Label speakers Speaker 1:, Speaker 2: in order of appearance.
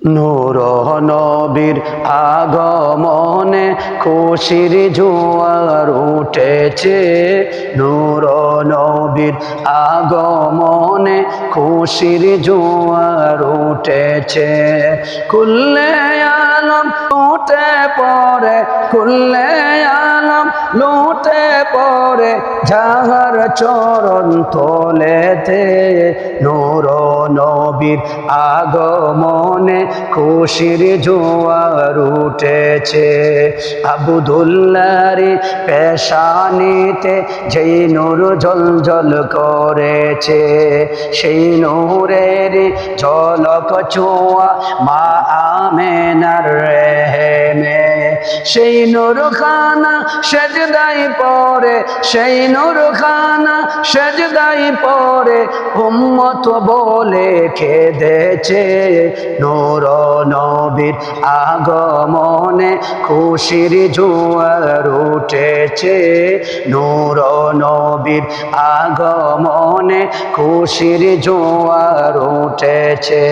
Speaker 1: নূর নবীর আগমনে খুশির জোয়ার উঠেছে। নূর নবীর আগমনে খুশির জোয়ার উঠেছে। কুল্লে আলম লুটে পড়ে, কুল্লে আলম লুটে পড়ে যাহার চরণ তলেতে। নূর নবীর আগমনে খুশির জোয়ার উঠেছে। আব্দুল্লাহর পেশানিতে যেই নূর জ্বলজ্বল করেছে, সেই নূরের ঝলক ছোঁয়া মা আমেনার রেহেমে। সেই নূরখানা সেজদায় পড়ে, সেই নূরখানা সেজদায় পড়ে উম্মত বলে কেঁদেছে। নূর নবীর আগমনে খুশির জোয়ার উঠেছে। নূর নবীর আগমনে খুশির জোয়ার উঠেছে।